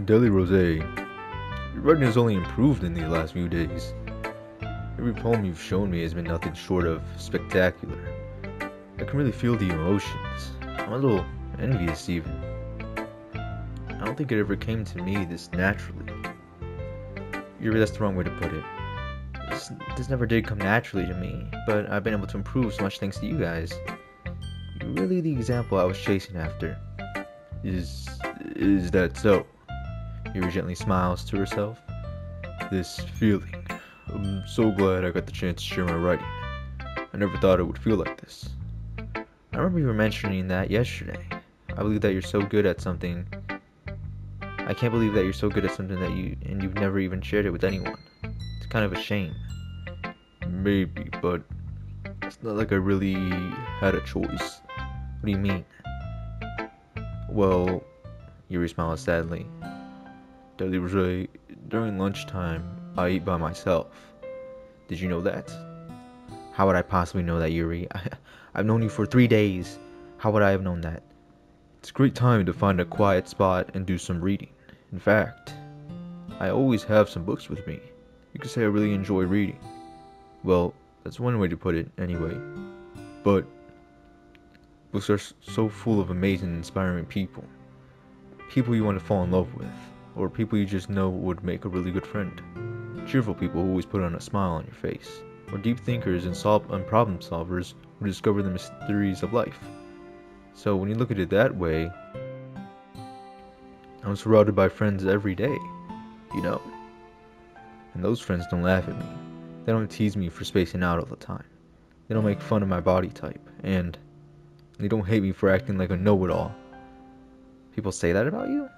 Deli Rose, your writing has only improved in the last few days. Every poem you've shown me has been nothing short of spectacular. I can really feel the emotions. I'm a little envious even. I don't think it ever came to me this naturally. Yuri, that's the wrong way to put it. This never did come naturally to me, but I've been able to improve so much thanks to you guys. You're really the example I was chasing after. Is that so? Yuri gently smiles to herself. This feeling. I'm so glad I got the chance to share my writing. I never thought it would feel like this. I remember you were mentioning that yesterday. I believe that you're so good at something. I can't believe that you're so good at something that you've never even shared it with anyone. It's kind of a shame. Maybe, but it's not like I really had a choice. What do you mean? Well, Yuri smiles sadly. Deli Rose, during lunchtime, I eat by myself. Did you know that? How would I possibly know that, Yuri? I've known you for 3 days. How would I have known that? It's a great time to find a quiet spot and do some reading. In fact, I always have some books with me. You could say I really enjoy reading. Well, that's one way to put it, anyway. But books are so full of amazing, inspiring people. People you want to fall in love with, or people you just know would make a really good friend. Cheerful people who always put on a smile on your face, or deep thinkers and problem solvers who discover the mysteries of life. So when you look at it that way, I'm surrounded by friends every day, you know. And those friends don't laugh at me. They don't tease me for spacing out all the time. They don't make fun of my body type, and they don't hate me for acting like a know-it-all. People say that about you?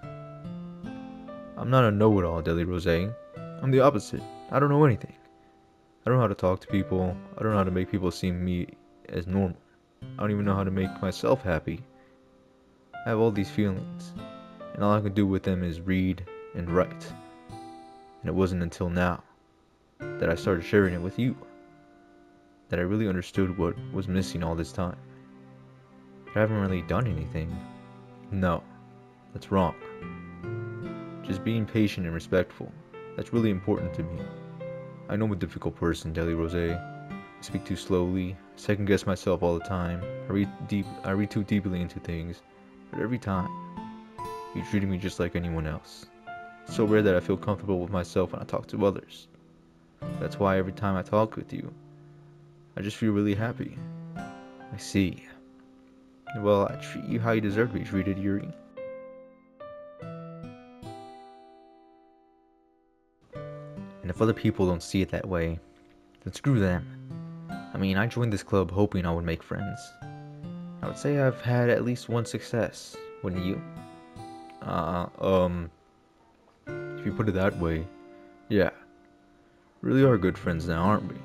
I'm not a know-it-all, Deli Rose. I'm the opposite. I don't know anything. I don't know how to talk to people. I don't know how to make people see me as normal. I don't even know how to make myself happy. I have all these feelings, and all I can do with them is read and write. And it wasn't until now that I started sharing it with you that I really understood what was missing all this time. But I haven't really done anything. No, that's wrong. Just being patient and respectful. That's really important to me. I know I'm a difficult person, Deli Rose. I speak too slowly, second guess myself all the time. I read too deeply into things. But every time, you treated me just like anyone else. It's so rare that I feel comfortable with myself when I talk to others. That's why every time I talk with you, I just feel really happy. I see. Well, I treat you how you deserve to be treated, Yuri. And if other people don't see it that way, then screw them. I mean, I joined this club hoping I would make friends. I would say I've had at least one success, wouldn't you? If you put it that way, yeah. Really are good friends now, aren't we?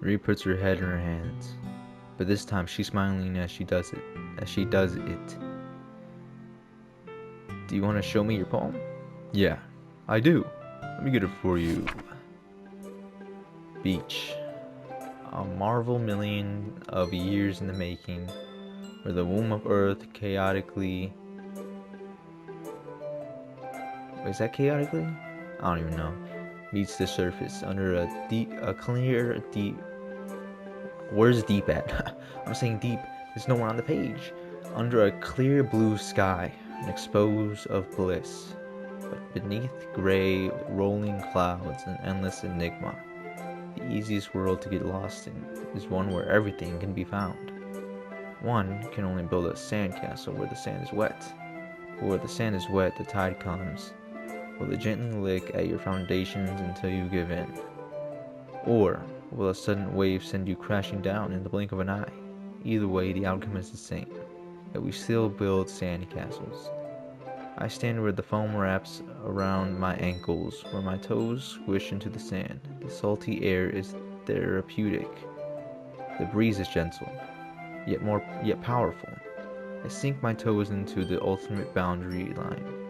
Marie puts her head in her hands, but this time she's smiling as she does it. Do you want to show me your poem? Yeah, I do. Let me get it for you. Beach. A marvel million of years in the making, where the womb of earth chaotically... Is that chaotically? I don't even know. Meets the surface under a clear, deep... Where's deep at? I'm saying deep. There's nowhere on the page. Under a clear blue sky, an expose of bliss. But beneath gray, rolling clouds, an endless enigma. The easiest world to get lost in is one where everything can be found. One can only build a sandcastle where the sand is wet. But where the sand is wet, the tide comes. Will it gently lick at your foundations until you give in? Or will a sudden wave send you crashing down in the blink of an eye? Either way, the outcome is the same, that we still build sandcastles. I stand where the foam wraps around my ankles, where my toes squish into the sand. The salty air is therapeutic. The breeze is gentle, yet powerful. I sink my toes into the ultimate boundary line,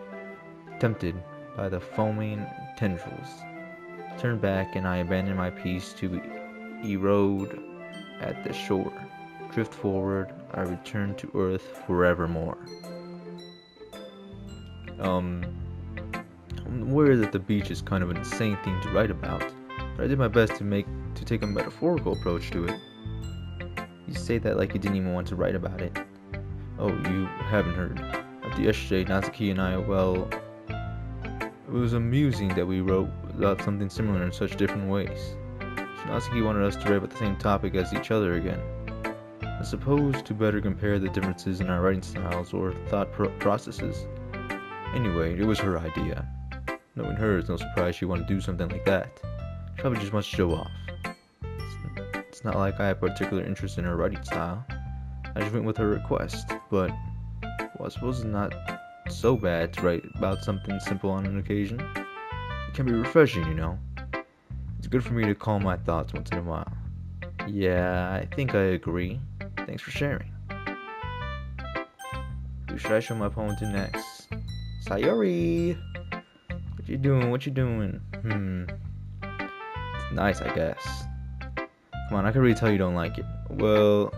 tempted by the foaming tendrils. Turn back and I abandon my peace to erode at the shore. Drift forward, I return to earth forevermore. I'm aware that the beach is kind of an insane thing to write about, but I did my best to take a metaphorical approach to it. You say that like you didn't even want to write about it. Oh, you haven't heard. After yesterday, Natsuki and I, well, it was amusing that we wrote about something similar in such different ways. So Natsuki wanted us to write about the same topic as each other again. I suppose to better compare the differences in our writing styles or thought processes. Anyway, it was her idea. Knowing her, it's no surprise she wanted to do something like that. She probably just wants to show off. It's not like I have particular interest in her writing style. I just went with her request, but well, I suppose it's not so bad to write about something simple on an occasion. It can be refreshing, you know. It's good for me to calm my thoughts once in a while. Yeah, I think I agree. Thanks for sharing. Who should I show my poem to next? Sayori! What you doing? What you doing? It's nice, I guess. Come on, I can really tell you don't like it. Well,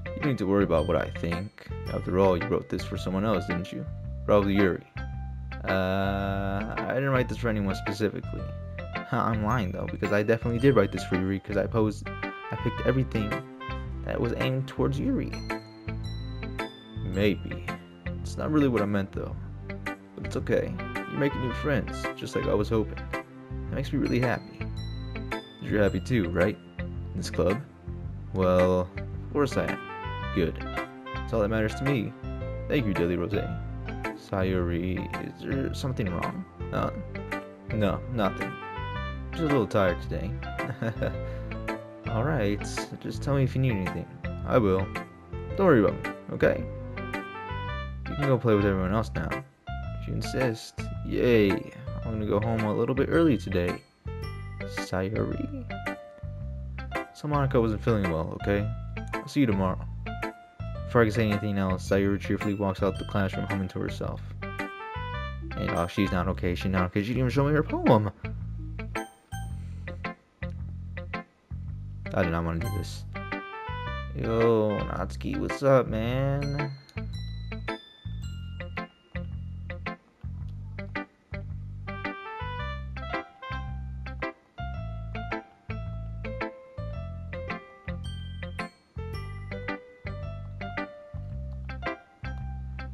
you don't need to worry about what I think. After all, you wrote this for someone else, didn't you? Probably Yuri. I didn't write this for anyone specifically. I'm lying though, because I definitely did write this for Yuri, because I picked everything that was aimed towards Yuri. Maybe. It's not really what I meant though. But it's okay. You're making new friends, just like I was hoping. That makes me really happy. You're happy too, right? In this club? Well, of course I am. Good. That's all that matters to me. Thank you, Daily Rose. Sayori, is there something wrong? No, nothing. Just a little tired today. Alright, just tell me if you need anything. I will. Don't worry about me, okay? You can go play with everyone else now. If you insist. Yay, I'm gonna go home a little bit early today. Sayori? So Monica wasn't feeling well, okay? I'll see you tomorrow. Before I can say anything else, Sayori cheerfully walks out the classroom humming to herself. And oh, she's not okay, she didn't even show me her poem. I did not want to do this. Yo, Natsuki, what's up, man?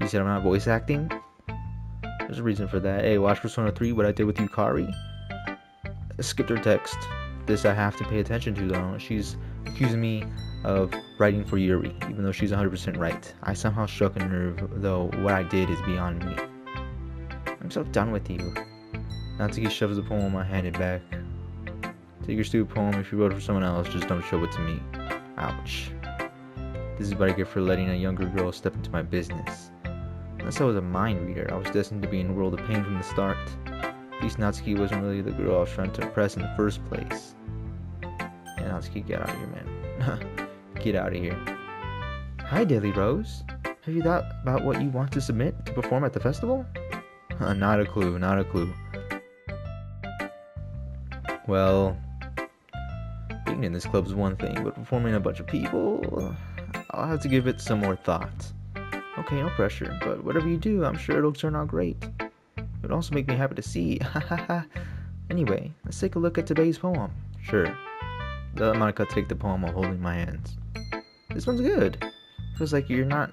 You said I'm not voice acting? There's a reason for that. Hey, watch Persona 3, what I did with Yukari. I skipped her text. This I have to pay attention to though. She's accusing me of writing for Yuri, even though she's 100% right. I somehow struck a nerve, though what I did is beyond me. I'm so done with you. Natsuki shoves the poem I handed back. Take your stupid poem. If you wrote it for someone else, just don't show it to me. Ouch. This is what I get for letting a younger girl step into my business. Unless I was a mind reader, I was destined to be in a world of pain from the start. At least Natsuki wasn't really the girl I was trying to impress in the first place. Yeah, Natsuki, get out of here, man. Get out of here. Hi, Daily Rose. Have you thought about what you want to submit to perform at the festival? Not a clue, not a clue. Well, being in this club is one thing, but performing in a bunch of people, I'll have to give it some more thought. Okay, no pressure, but whatever you do, I'm sure it'll turn out great. It would also make me happy to see. Anyway, let's take a look at today's poem. Sure. Let Monica take the poem while holding my hands. This one's good. Feels like you're not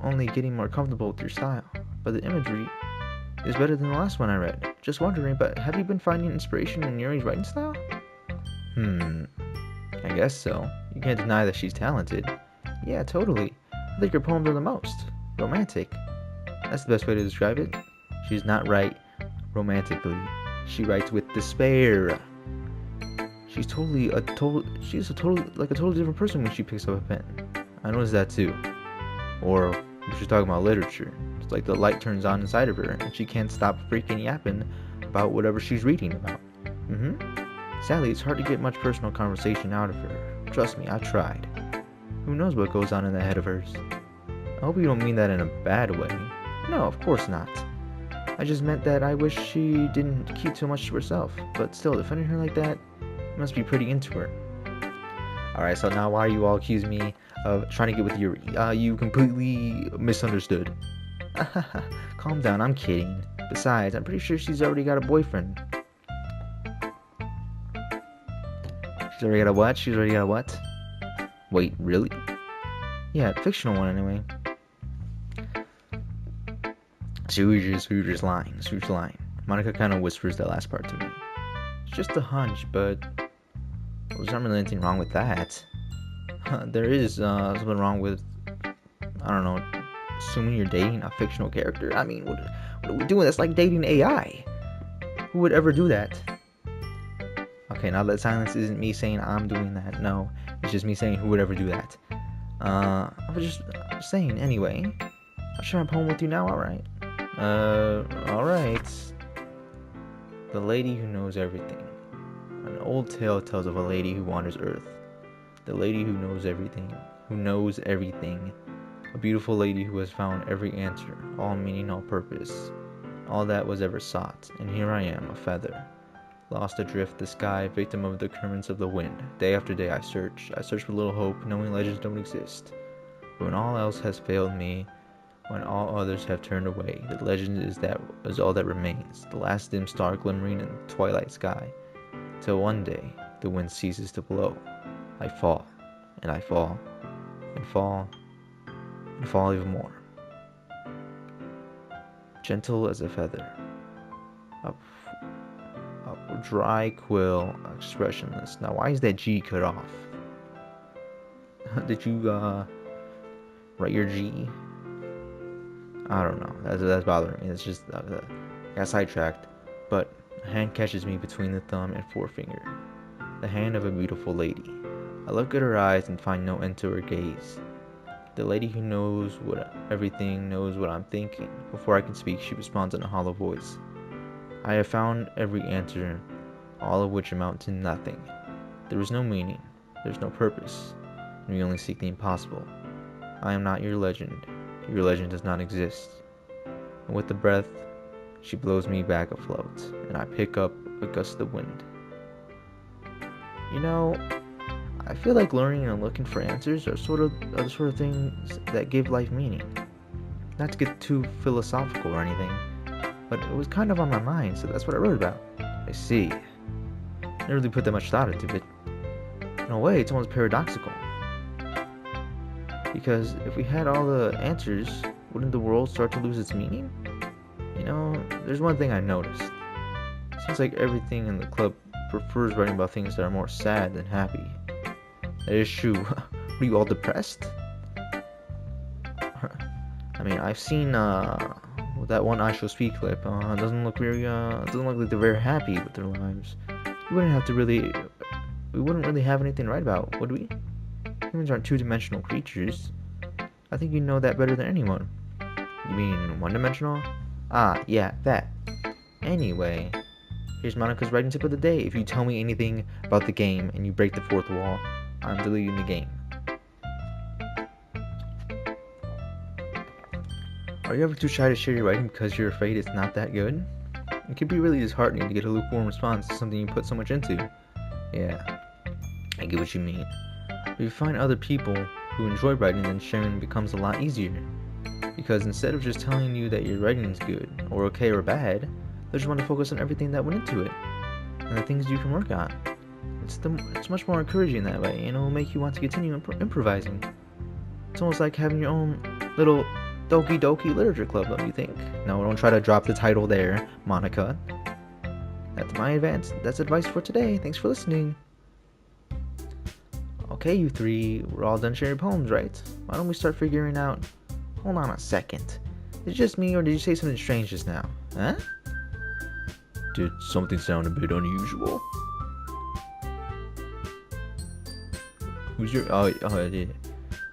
only getting more comfortable with your style, but the imagery is better than the last one I read. Just wondering, but have you been finding inspiration in Yuri's writing style? I guess so. You can't deny that she's talented. Yeah, totally. I think her poems are the most romantic. That's the best way to describe it. She's not right romantically. She writes with despair. She's a totally different person when she picks up a pen. I noticed that too. Or if she's talking about literature, it's like the light turns on inside of her and she can't stop freaking yapping about whatever she's reading about. Sadly, it's hard to get much personal conversation out of her. Trust me, I've tried. Who knows what goes on in that head of hers? I hope you don't mean that in a bad way. No, of course not. I just meant that I wish she didn't keep too much to herself. But still, defending her like that must be pretty into her. Alright, so now why are you all accusing me of trying to get with Yuri? You completely misunderstood. Calm down, I'm kidding. Besides, I'm pretty sure she's already got a boyfriend. She's already got a what? She's already got a what? Wait, really? Yeah, fictional one anyway. So you're just lying. So you're just lying. Monica kind of whispers that last part to me. It's just a hunch, but there's not really anything wrong with that. There is something wrong with, I don't know, assuming you're dating a fictional character. I mean, what are we doing? That's like dating AI. Who would ever do that? Okay, now that silence isn't me saying I'm doing that. No, it's just me saying who would ever do that. I was just saying anyway. I'll share my poem with you now, alright? Alright. The lady who knows everything. An old tale tells of a lady who wanders earth. The lady who knows everything. Who knows everything. A beautiful lady who has found every answer, all meaning, all purpose. All that was ever sought. And here I am, a feather. Lost adrift the sky, victim of the currents of the wind. Day after day I search with little hope, knowing legends don't exist. But when all else has failed me, when all others have turned away, the legend is all that remains, the last dim star glimmering in the twilight sky. Till one day, the wind ceases to blow. I fall, and I fall, and fall, and fall even more. Gentle as a feather. A dry quill, expressionless. Now, why is that G cut off? Did you write your G? I don't know. That's bothering me. It's just I got sidetracked. But a hand catches me between the thumb and forefinger. The hand of a beautiful lady. I look at her eyes and find no end to her gaze. The lady who knows everything knows what I'm thinking. Before I can speak, she responds in a hollow voice. I have found every answer, all of which amount to nothing. There is no meaning, there's no purpose, and we only seek the impossible. I am not your legend does not exist. And with the breath, she blows me back afloat, and I pick up a gust of wind. You know, I feel like learning and looking for answers are the sort of things that give life meaning. Not to get too philosophical or anything, but it was kind of on my mind, so that's what I wrote about. I see. Never really put that much thought into it. In a way, it's almost paradoxical. Because if we had all the answers, wouldn't the world start to lose its meaning? You know, there's one thing I noticed. It seems like everything in the club prefers writing about things that are more sad than happy. That is true. Were you all depressed? I mean, I've seen that one I Shall Speak clip. It doesn't look like they're very happy with their lives. We wouldn't really have anything to write about, would we? Humans aren't two-dimensional creatures. I think you know that better than anyone. You mean one-dimensional? Ah, yeah, that. Anyway, here's Monica's writing tip of the day. If you tell me anything about the game and you break the fourth wall, I'm deleting the game. Are you ever too shy to share your writing because you're afraid it's not that good? It can be really disheartening to get a lukewarm response to something you put so much into. Yeah, I get what you mean. But you find other people who enjoy writing, then sharing becomes a lot easier. Because instead of just telling you that your writing is good, or okay or bad, they just want to focus on everything that went into it, and the things you can work on. It's much more encouraging that way, and it'll make you want to continue improvising. It's almost like having your own little Doki literature club, don't you think? No, don't try to drop the title there, Monica. That's advice for today. Thanks for listening. Okay, you three, we're all done sharing poems, right? Why don't we start figuring out... Hold on a second. Is it just me, or did you say something strange just now? Huh? Did something sound a bit unusual? Who's your... Oh, yeah.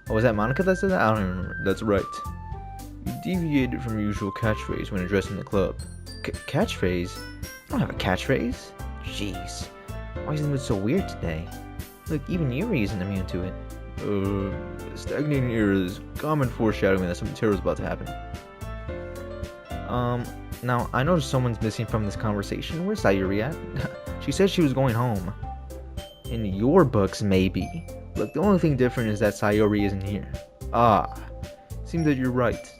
Oh, was that Monica that said that? I don't even remember. That's right. You deviated from your usual catchphrase when addressing the club. Catchphrase? I don't have a catchphrase. Jeez. Why is it so weird today? Look, even Yuri isn't immune to it. Stagnating eras. Common foreshadowing that something terrible is about to happen. Now, I noticed someone's missing from this conversation. Where's Sayuri at? She said she was going home. In your books, maybe. Look, the only thing different is that Sayuri isn't here. Ah, seems that you're right.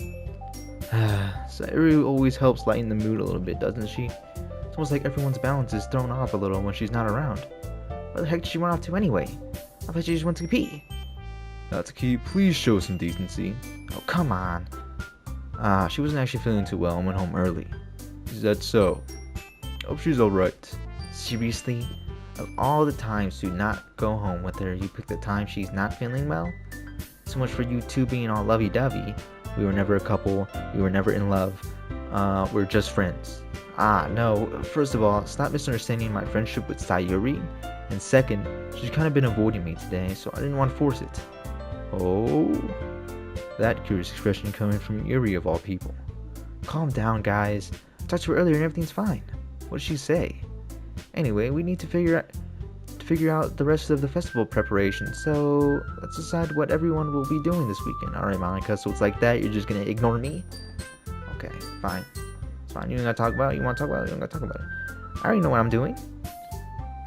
Sayuri always helps lighten the mood a little bit, doesn't she? It's almost like everyone's balance is thrown off a little when she's not around. Where the heck did she run off to anyway? I thought she just went to pee. Natsuki, please show some decency. Oh, come on. She wasn't actually feeling too well and went home early. Is that so? Hope she's alright. Seriously? Of all the times to not go home with her, you picked the time she's not feeling well? So much for you two being all lovey-dovey. We were never a couple, we were never in love. We're just friends. No. First of all, stop misunderstanding my friendship with Sayuri. And second, she's kind of been avoiding me today, so I didn't want to force it. Oh? That curious expression coming from Yuri of all people. Calm down, guys. I talked to her earlier and everything's fine. What did she say? Anyway, we need to figure out the rest of the festival preparation, so let's decide what everyone will be doing this weekend. Alright, Monica, so it's like that? You're just gonna ignore me? Okay, fine. It's fine. You don't gotta talk about it. You wanna talk about it? You don't gotta talk about it. I already know what I'm doing.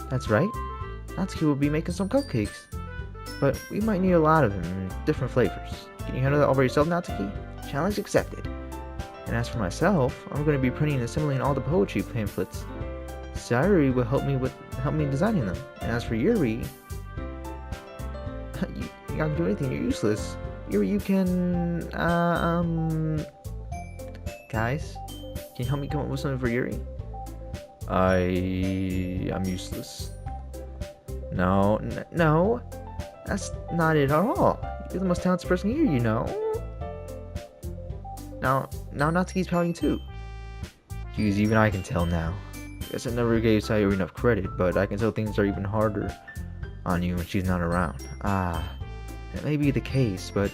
That's right. Natsuki will be making some cupcakes. But we might need a lot of them in different flavors. Can you handle that all by yourself, Natsuki? Challenge accepted. And as for myself, I'm going to be printing and assembling all the poetry pamphlets. Sayuri will help me designing them. And as for Yuri, you can't do anything. You're useless. Yuri, you can guys, can you help me come up with something for Yuri? I'm useless. No, that's not it at all. You're the most talented person here, you know. Now Natsuki's pouting too. Jeez, even I can tell now. Guess I never gave Sayuri enough credit, but I can tell things are even harder on you when she's not around. That may be the case, but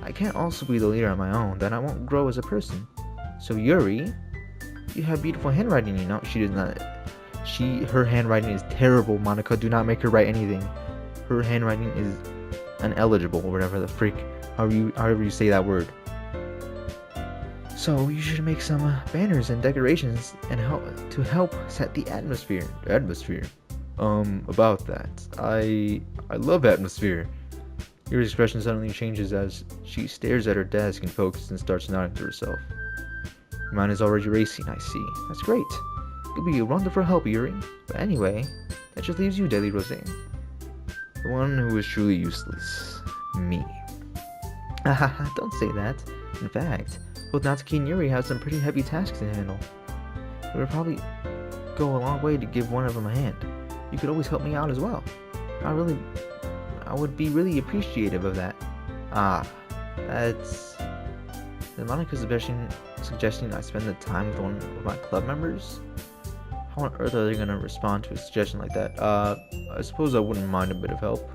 I can't also be the leader on my own, then I won't grow as a person. So Yuri, you have beautiful handwriting, you know. She does not. Her handwriting is terrible, Monica. Do not make her write anything. Her handwriting is ineligible, or whatever the freak, however you say that word. So you should make some banners and decorations and help set the atmosphere. About that, I love atmosphere. Your expression suddenly changes as she stares at her desk and focuses and starts nodding to herself. Mine is already racing, I see. That's great. You'll be a wonderful help, Yuri. But anyway, that just leaves you, Daily Rose. The one who is truly useless. Me. Don't say that. In fact, both Natsuki and Yuri have some pretty heavy tasks to handle. It would probably go a long way to give one of them a hand. You could always help me out as well. I would be really appreciative of that. That's... Is Monica suggesting I spend the time with one of my club members? How on earth are they gonna respond to a suggestion like that? I suppose I wouldn't mind a bit of help.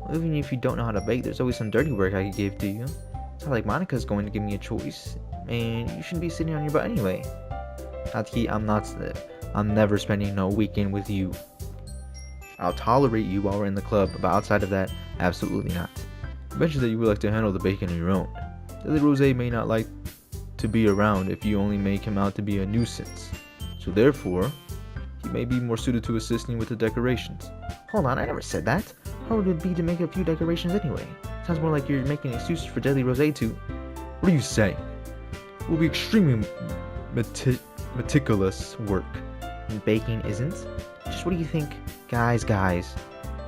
Well, even if you don't know how to bake, there's always some dirty work I could give to you. It's not like Monica's going to give me a choice, and you shouldn't be sitting on your butt anyway. Natsuki, I'm never spending no weekend with you. I'll tolerate you while we're in the club, but outside of that, absolutely not. You mentioned that you would like to handle the baking on your own. Daily Rose may not like to be around if you only make him out to be a nuisance. So therefore, he may be more suited to assisting with the decorations. Hold on, I never said that. How would it be to make a few decorations anyway? Sounds more like you're making excuses for Daily Rose to... What are you saying? It will be extremely meticulous work. And baking isn't? Just what do you think? Guys,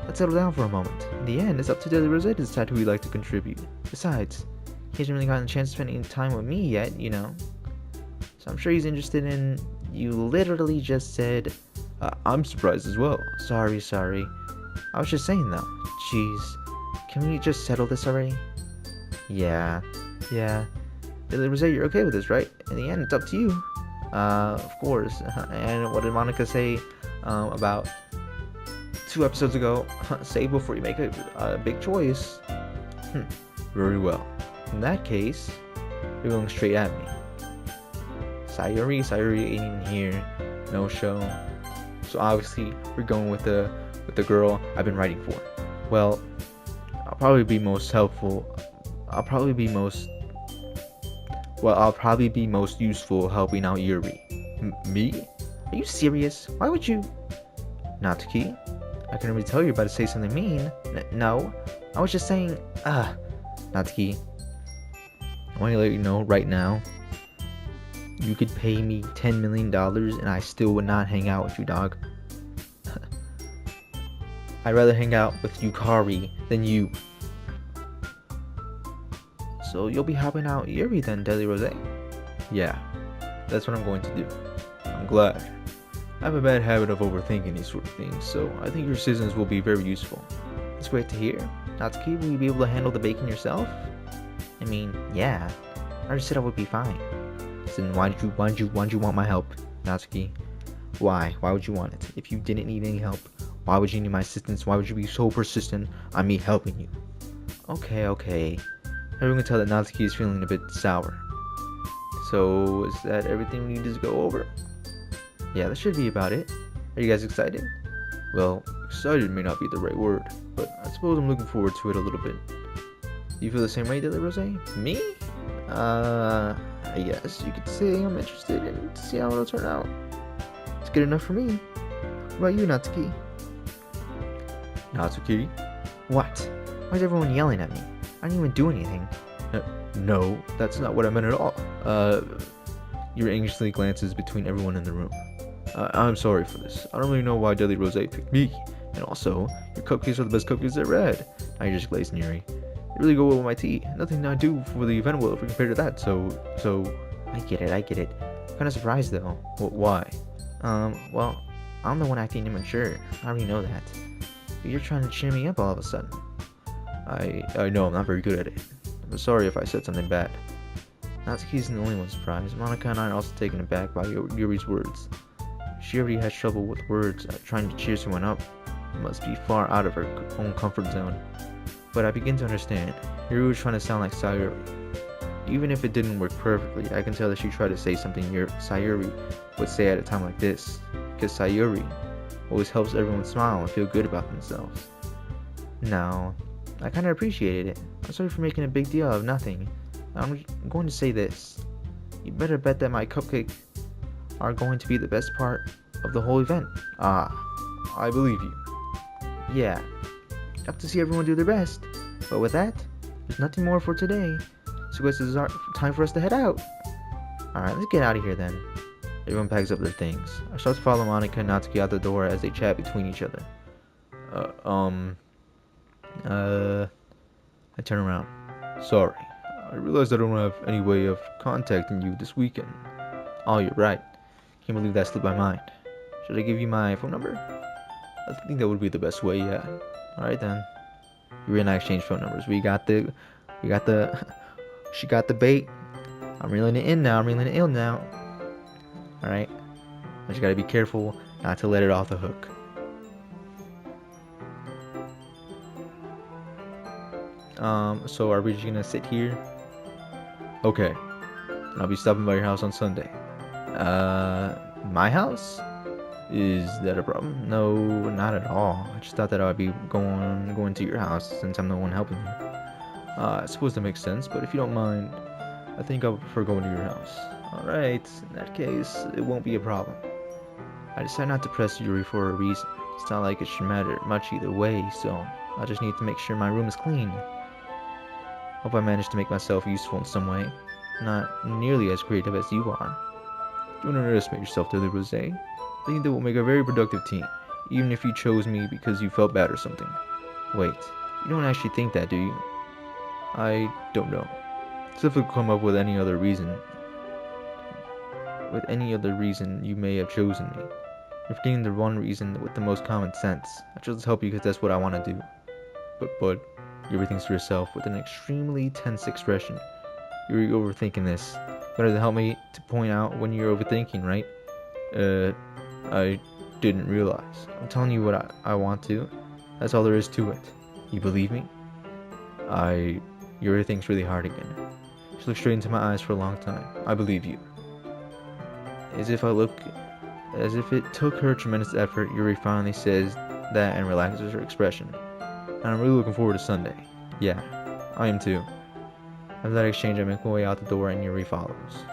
let's settle down for a moment. In the end, it's up to Daily Rose to decide who he'd like to contribute. Besides, he hasn't really gotten a chance of spending time with me yet, you know. So I'm sure he's interested in... You literally just said... I'm surprised as well. Sorry. I was just saying though. Jeez. Can we just settle this already? Yeah. Daily Rose, you're okay with this, right? In the end, it's up to you. Of course. And what did Monica say about 2 episodes ago? Say before you make a big choice. Very well. In that case, you're going straight at me. Sayuri ain't even here. No show. So obviously, we're going with the girl I've been writing for. Well, I'll probably be most useful helping out Yuri. Me? Are you serious? Why would you? Natsuki, I can already tell you're about to say something mean. No, I was just saying, Natsuki, I want to let you know right now You could pay me $10 million and I still would not hang out with you, dog. I'd rather hang out with Yukari than you. So you'll be helping out Yuri then, Deadly Rose? Yeah, that's what I'm going to do. I'm glad. I have a bad habit of overthinking these sort of things, so I think your assistance will be very useful. That's great to hear. Natsuki, will you be able to handle the baking yourself? I mean, yeah. I just said I would be fine. Then why did you want my help, Natsuki? Why? Why would you want it? If you didn't need any help, why would you need my assistance? Why would you be so persistent on me helping you? Okay. Everyone can tell that Natsuki is feeling a bit sour. So, is that everything we need to go over? Yeah, that should be about it. Are you guys excited? Well, excited may not be the right word, but I suppose I'm looking forward to it a little bit. Do you feel the same way, Deadly Rose? Me? I guess you could say I'm interested in to see how it'll turn out. It's good enough for me. What about you, Natsuki? Natsuki? What? Why is everyone yelling at me? I didn't even do anything. No, that's not what I meant at all. Your anxiously glances between everyone in the room. I'm sorry for this. I don't really know why Deadly Rose picked me. And also, your cupcakes are the best cupcakes I've had. Now you're just glazed, Yuri. They really go well with my tea. Nothing I do for the event will ever compare to that, so... I get it. I'm kinda surprised, though. Why? Well, I'm the one acting immature. I already know that. But you're trying to cheer me up all of a sudden. I know I'm not very good at it. I'm sorry if I said something bad. Natsuki's the only one surprised. Monica and I are also taken aback by Yuri's words. She already has trouble with words. Trying to cheer someone up must be far out of her own comfort zone. But I begin to understand. Yuri was trying to sound like Sayuri. Even if it didn't work perfectly, I can tell that she tried to say something Sayuri would say at a time like this. Because Sayuri always helps everyone smile and feel good about themselves. Now, I kind of appreciated it. I'm sorry for making a big deal of nothing. I'm going to say this. You better bet that my cupcakes are going to be the best part of the whole event. I believe you. Yeah. Have to see everyone do their best. But with that, there's nothing more for today. So guys, it's time for us to head out. Alright, let's get out of here then. Everyone packs up their things. I start to follow Monica and Natsuki out the door as they chat between each other. I turn around. Sorry. I realized I don't have any way of contacting you this weekend. Oh, you're right. Can't believe that slipped my mind. Should I give you my phone number? I think that would be the best way, yeah. Alright then. We and I exchange phone numbers. She got the bait. I'm reeling it in now. Alright. I just gotta be careful not to let it off the hook. So are we just gonna sit here? Okay. And I'll be stopping by your house on Sunday. My house? Is that a problem? No, not at all. I just thought that I'd be going to your house since I'm the one helping you. I suppose that makes sense, but if you don't mind, I think I would prefer going to your house. Alright, in that case, it won't be a problem. I decided not to press Yuri for a reason. It's not like it should matter much either way, so I just need to make sure my room is clean. Hope I managed to make myself useful in some way. Not nearly as creative as you are. Don't underestimate yourself, Deadly Rose. I think that will make a very productive team, even if you chose me because you felt bad or something. Wait, you don't actually think that, do you? I don't know. It's difficult to come up with any other reason. You may have chosen me. You're forgetting the one reason with the most common sense. I chose to help you because that's what I want to do. But you everything's for yourself with an extremely tense expression. You're overthinking this. Better to help me to point out when you're overthinking, right? I didn't realize. I'm telling you what I want to. That's all there is to it. You believe me? Yuri thinks really hard again. She looked straight into my eyes for a long time. I believe you. As if it took her tremendous effort, Yuri finally says that and relaxes her expression. And I'm really looking forward to Sunday. Yeah, I am too. After that exchange, I make my way out the door and Yuri follows.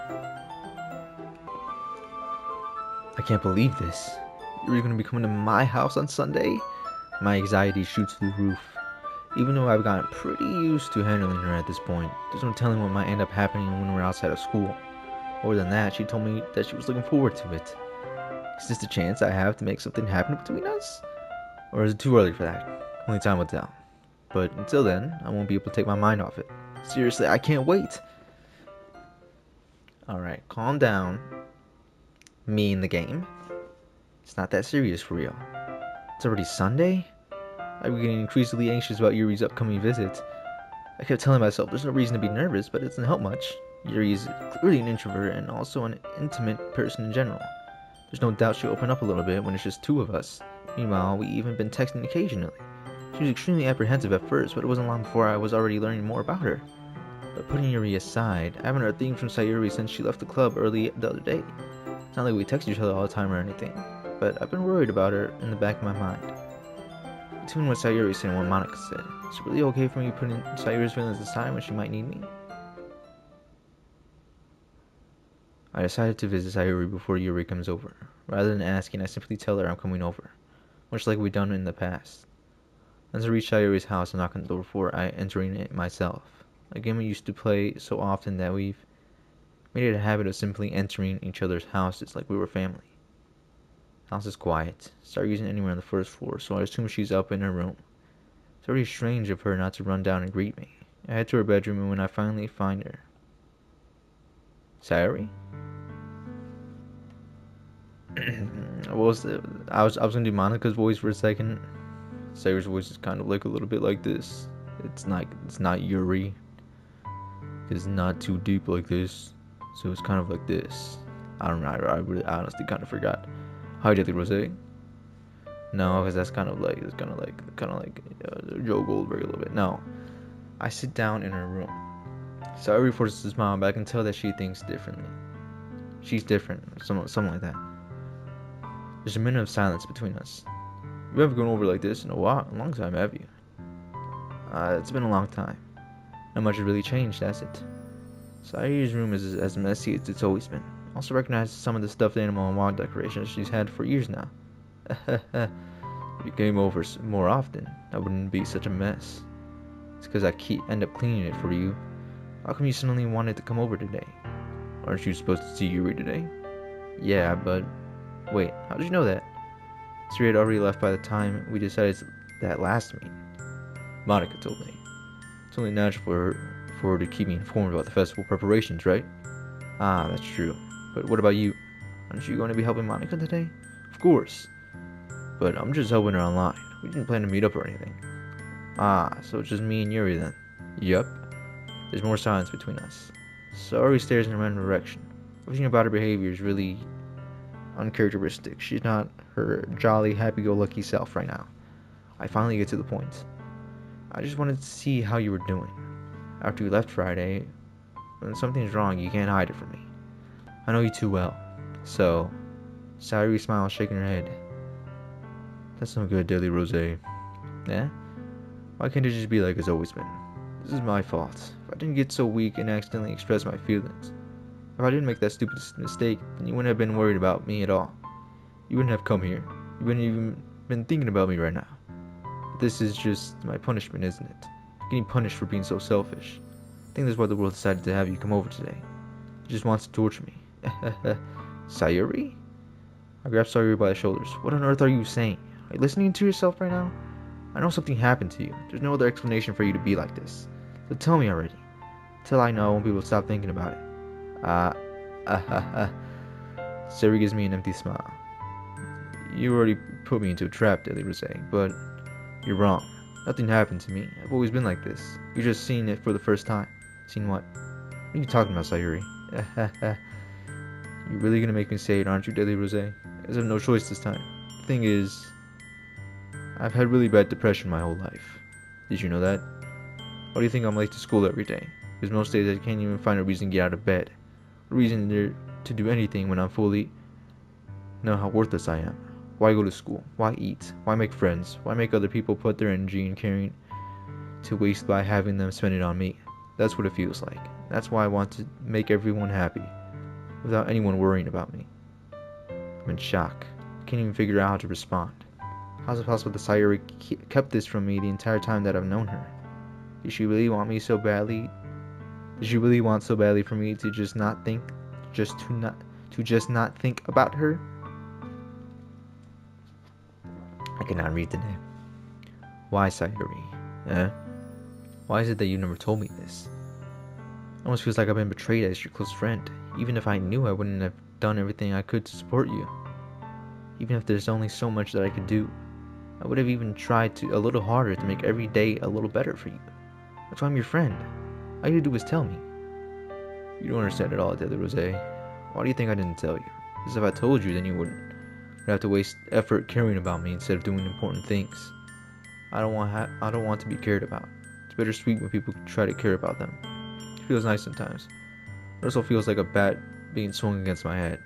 I can't believe this. Yuri's gonna be coming to my house on Sunday? My anxiety shoots through the roof. Even though I've gotten pretty used to handling her at this point, there's no telling what might end up happening when we're outside of school. More than that, she told me that she was looking forward to it. Is this the chance I have to make something happen between us? Or is it too early for that? Only time will tell. But until then, I won't be able to take my mind off it. Seriously, I can't wait. Alright, calm down. Me in the game. It's not that serious for real. It's already Sunday? I'm getting increasingly anxious about Yuri's upcoming visit. I kept telling myself there's no reason to be nervous, but it doesn't help much. Yuri is clearly an introvert and also an intimate person in general. There's no doubt she'll open up a little bit when it's just two of us. Meanwhile, we even been texting occasionally. She was extremely apprehensive at first, but it wasn't long before I was already learning more about her. But putting Yuri aside, I haven't heard a thing from Sayuri since she left the club early the other day. It's not like we text each other all the time or anything, but I've been worried about her in the back of my mind. Between what Sayuri said and what Monica said, is it really okay for me putting Sayuri's feelings aside when she might need me? I decided to visit Sayuri before Yuri comes over. Rather than asking, I simply tell her I'm coming over, much like we've done in the past. Once I reach Sayuri's house and knock on the door before I entering it myself. A game we used to play so often that we've made it a habit of simply entering each other's houses like we were family. The house is quiet. Start using anywhere on the first floor, so I assume she's up in her room. It's already strange of her not to run down and greet me. I head to her bedroom, and when I finally find her... Sayuri? What was it? I was gonna do Monica's voice for a second. Sayuri's voice is kind of like a little bit like this. It's not Yuri. It's not too deep like this. So it's kind of like this. I don't know. I really honestly kind of forgot. Hi, Deadly Rose. No, because that's kind of like Joe Goldberg a little bit. No, I sit down in her room. Sayuri forces a smile, but I can tell that she thinks differently. She's different, something like that. There's a minute of silence between us. You haven't gone over like this in a long time, have you? It's been a long time. Not much has really changed, has it? Sayuri's room is as messy as it's always been. Also recognizes some of the stuffed animal and wall decorations she's had for years now. If you came over more often, that wouldn't be such a mess. It's because I end up cleaning it for you. How come you suddenly wanted to come over today? Aren't you supposed to see Yuri today? Yeah, but... Wait, how did you know that? Sayuri had already left by the time we decided that last meeting. Monica told me. It's only natural for her to keep me informed about the festival preparations, right? Ah, that's true. But what about you? Aren't you going to be helping Monica today? Of course. But I'm just helping her online. We didn't plan to meet up or anything. Ah, so it's just me and Yuri then? Yup. There's more silence between us. Sayuri stares in a random direction. Everything about her behavior is really uncharacteristic. She's not her jolly, happy-go-lucky self right now. I finally get to the point. I just wanted to see how you were doing. After you left Friday, when something's wrong, you can't hide it from me. I know you too well. So, Sayuri smiles, shaking her head. That's no good, Deadly Rose. Yeah? Why can't it just be like it's always been? This is my fault. If I didn't get so weak and accidentally express my feelings. If I didn't make that stupid mistake, then you wouldn't have been worried about me at all. You wouldn't have come here. You wouldn't even been thinking about me right now. But this is just my punishment, isn't it? Getting punished for being so selfish. I think that's why the world decided to have you come over today. It just wants to torture me. Sayuri? I grabbed Sayuri by the shoulders. What on earth are you saying? Are you listening to yourself right now? I know something happened to you. There's no other explanation for you to be like this. So tell me already. Till I know, I won't be able to stop thinking about it. Sayuri gives me an empty smile. You already put me into a trap, Deadly Rose, but you're wrong. Nothing happened to me. I've always been like this. You're just seeing it for the first time. Seen what? What are you talking about, Sayuri? You're really gonna make me say it, aren't you, Deadly Rose? I have no choice this time. The thing is, I've had really bad depression my whole life. Did you know that? Why do you think I'm late to school every day? Because most days I can't even find a reason to get out of bed. A reason there to do anything when I'm fully know how worthless I am. Why go to school? Why eat? Why make friends? Why make other people put their energy and caring to waste by having them spend it on me? That's what it feels like. That's why I want to make everyone happy, without anyone worrying about me. I'm in shock. I can't even figure out how to respond. How's it possible that Sayuri kept this from me the entire time that I've known her? Did she really want me so badly? Did she really want so badly for me to just not think just to not think about her? I cannot read the name. Why, Sayuri? Eh? Why is it that you never told me this? It almost feels like I've been betrayed as your close friend. Even if I knew, I wouldn't have done everything I could to support you. Even if there's only so much that I could do, I would have even tried a little harder to make every day a little better for you. That's why I'm your friend. All you do is tell me. You don't understand at all, Deli Rose. Why do you think I didn't tell you? Because if I told you, then you would have to waste effort caring about me instead of doing important things. I don't want to be cared about. It's bittersweet when people try to care about them. It feels nice sometimes. It also feels like a bat being swung against my head.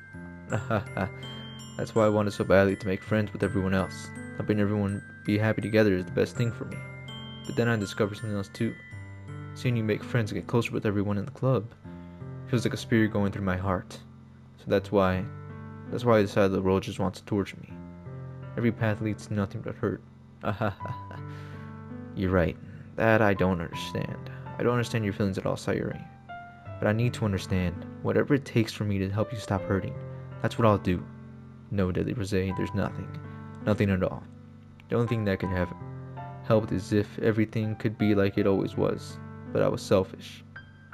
That's why I wanted so badly to make friends with everyone else. Helping everyone be happy together is the best thing for me. But then I discovered something else too. Seeing you make friends and get closer with everyone in the club feels like a spirit going through my heart. So that's why I decided the world just wants to torture me. Every path leads to nothing but hurt. You're right. That I don't understand. I don't understand your feelings at all, Sayuri. But I need to understand. Whatever it takes for me to help you stop hurting, that's what I'll do. No, Deli Rose, there's nothing. Nothing at all. The only thing that could have helped is if everything could be like it always was. But I was selfish.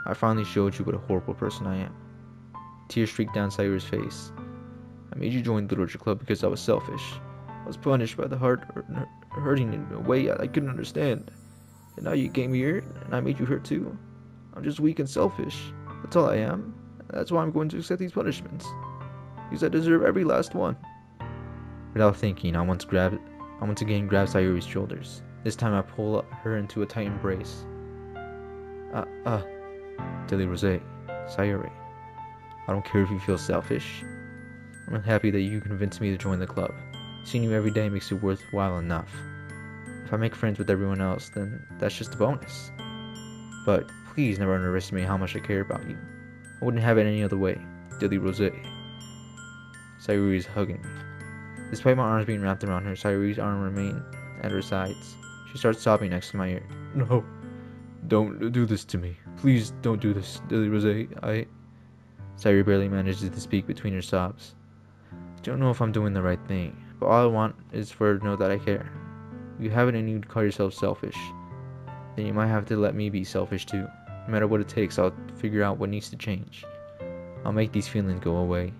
I finally showed you what a horrible person I am. Tears streaked down Sayuri's face. I made you join the literature club because I was selfish. I was punished by the heart hurting in a way I couldn't understand. And now you came here, and I made you hurt too. I'm just weak and selfish. That's all I am. That's why I'm going to accept these punishments. Because I deserve every last one. Without thinking, I once again grabbed Sayuri's shoulders. This time I pull her into a tight embrace. Deli Rose, Sayuri. I don't care if you feel selfish. I'm happy that you convinced me to join the club. Seeing you every day makes it worthwhile enough. If I make friends with everyone else, then that's just a bonus. But please never underestimate how much I care about you. I wouldn't have it any other way. Deli Rose. Sayuri is hugging me. Despite my arms being wrapped around her, Sayuri's arm remained at her sides. She starts sobbing next to my ear. No, don't do this to me. Please don't do this, Deli Rose. Sayuri barely manages to speak between her sobs. I don't know if I'm doing the right thing, but all I want is for her to know that I care. If you have it in you to call yourself selfish, then you might have to let me be selfish too. No matter what it takes, I'll figure out what needs to change. I'll make these feelings go away.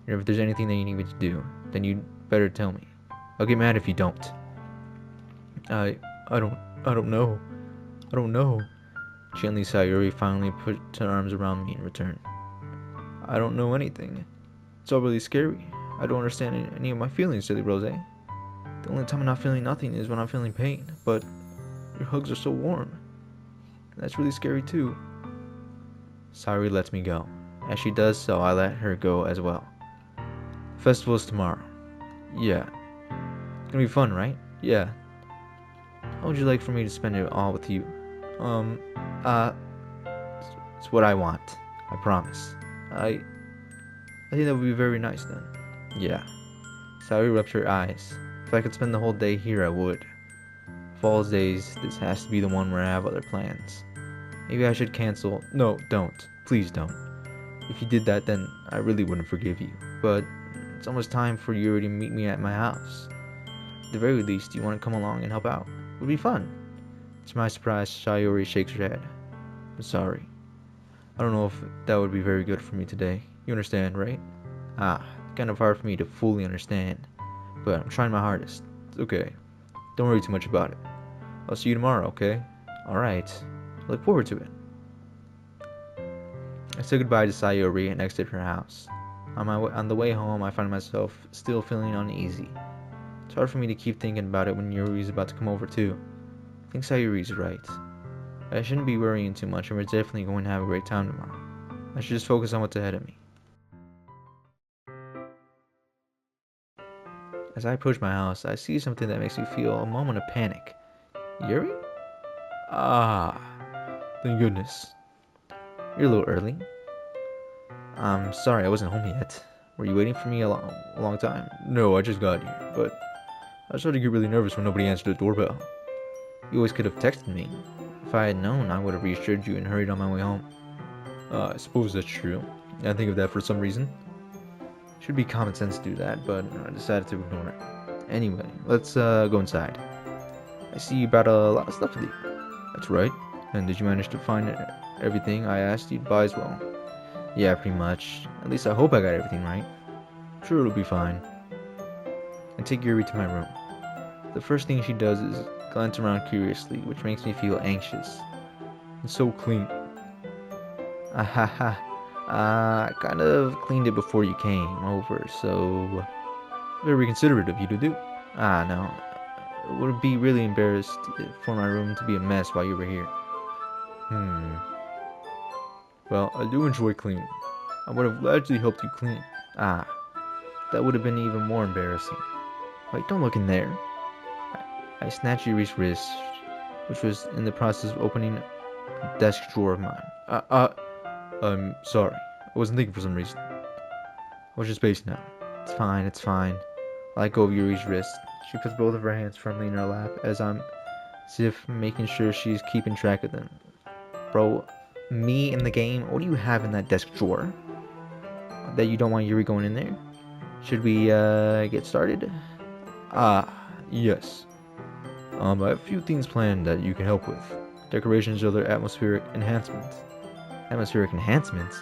And if there's anything that you need me to do, then you'd better tell me. I'll get mad if you don't. I don't know. Gently, Sayuri finally put her arms around me in return. I don't know anything. It's all really scary. I don't understand any of my feelings, Deli Rose. The only time I'm not feeling nothing is when I'm feeling pain, but your hugs are so warm. And that's really scary too. Sayuri lets me go. As she does so, I let her go as well. The festival is tomorrow. Yeah. It's gonna be fun, right? Yeah. How would you like for me to spend it all with you? It's what I want. I promise. I think that would be very nice then. Yeah. Sayuri rubbed her eyes. If I could spend the whole day here, I would. Fall's days, this has to be the one where I have other plans. Maybe I should cancel. No, don't. Please don't. If you did that, then I really wouldn't forgive you. But it's almost time for YURI to meet me at my house. At the very least, you want to come along and help out? It would be fun. To my surprise, Sayuri shakes her head. I'm sorry. I don't know if that would be very good for me today. You understand, right? It's kind of hard for me to fully understand. But I'm trying my hardest. It's okay. Don't worry too much about it. I'll see you tomorrow, okay? Alright. I look forward to it. I said goodbye to Sayuri and exited her house. On the way home, I find myself still feeling uneasy. It's hard for me to keep thinking about it when Yuri's about to come over too. I think Sayuri's right. I shouldn't be worrying too much, and we're definitely going to have a great time tomorrow. I should just focus on what's ahead of me. As I approach my house, I see something that makes me feel a moment of panic. Yuri? Thank goodness. You're a little early. I'm sorry I wasn't home yet. Were you waiting for me a long time? No, I just got here, but I started to get really nervous when nobody answered the doorbell. You always could have texted me. If I had known, I would have reassured you and hurried on my way home. I suppose that's true. I think of that for some reason. Should be common sense to do that, but I decided to ignore it. Anyway, let's go inside. I see you brought a lot of stuff with you. That's right. And did you manage to find everything I asked you to buy as well? Yeah, pretty much. At least I hope I got everything right. Sure, it'll be fine. I take Yuri to my room. The first thing she does is glance around curiously, which makes me feel anxious. It's so clean. Ahaha. I kind of cleaned it before you came over, so very considerate of you to do. No. I would be really embarrassed for my room to be a mess while you were here. Well, I do enjoy cleaning. I would have gladly helped you clean. That would have been even more embarrassing. Wait, don't look in there. I snatched Yuri's wrist, which was in the process of opening a desk drawer of mine. I'm sorry. I wasn't thinking for some reason. I was just spacing out. It's fine. I let go of Yuri's wrist. She puts both of her hands firmly in her lap as if making sure she's keeping track of them. Bro, me in the game? What do you have in that desk drawer? That you don't want Yuri going in there? Should we get started? Yes. I have a few things planned that you can help with. Decorations or other atmospheric enhancements. Atmospheric enhancements?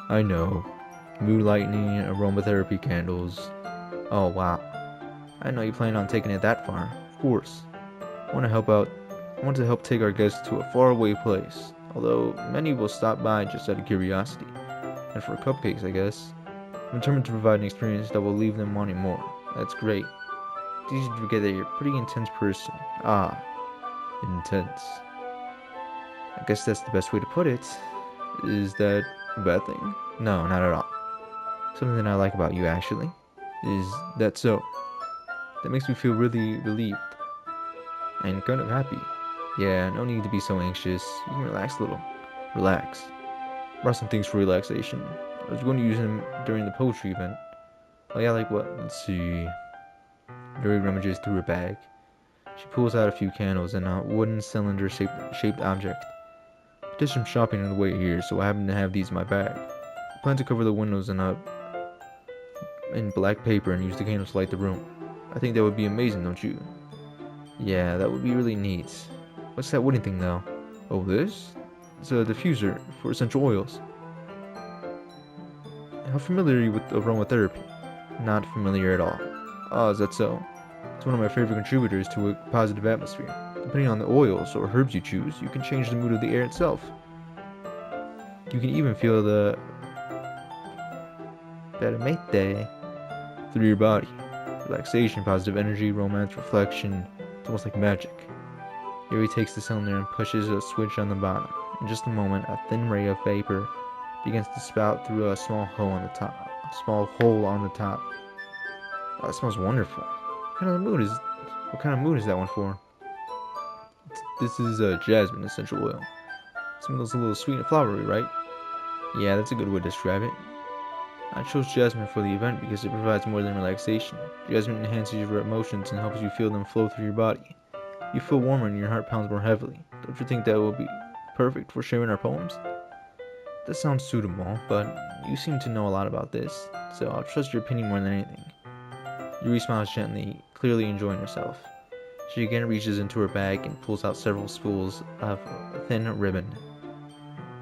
I know. Mood lightening, aromatherapy candles. Oh wow. I know you plan on taking it that far. Of course. I want to help take our guests to a faraway place. Although many will stop by just out of curiosity. And for cupcakes, I guess. I'm determined to provide an experience that will leave them wanting more. That's great. It's easy to forget that you're a pretty intense person. Intense. I guess that's the best way to put it. Is that a bad thing? No, not at all. Something that I like about you, actually. Is that so? That makes me feel really relieved. And kind of happy. Yeah, no need to be so anxious. You can relax a little. Relax. Brought some things for relaxation. I was going to use them during the poetry event. Oh yeah, like what? Let's see. Yuri rummages through her bag. She pulls out a few candles and a wooden cylinder-shaped object. I did some shopping on the way here, so I happen to have these in my bag. I plan to cover the windows in black paper and use the candles to light the room. I think that would be amazing, don't you? Yeah, that would be really neat. What's that wooden thing, though? Oh, this? It's a diffuser for essential oils. How familiar are you with aromatherapy? Not familiar at all. Oh, is that so? It's one of my favorite contributors to a positive atmosphere. Depending on the oils or herbs you choose, you can change the mood of the air itself. You can even feel the veramente through your body. Relaxation, positive energy, romance, reflection. It's almost like magic. Yuri takes the cylinder and pushes a switch on the bottom. In just a moment, a thin ray of vapor begins to spout through a small hole on the top. Oh, that smells wonderful. What kind of mood is that one for? This is jasmine essential oil. Smells a little sweet and flowery, right? Yeah, that's a good way to describe it. I chose jasmine for the event because it provides more than relaxation. Jasmine enhances your emotions and helps you feel them flow through your body. You feel warmer and your heart pounds more heavily. Don't you think that will be perfect for sharing our poems? That sounds suitable, but you seem to know a lot about this, so I'll trust your opinion more than anything. Yuri smiles gently, clearly enjoying herself. She again reaches into her bag and pulls out several spools of thin ribbon.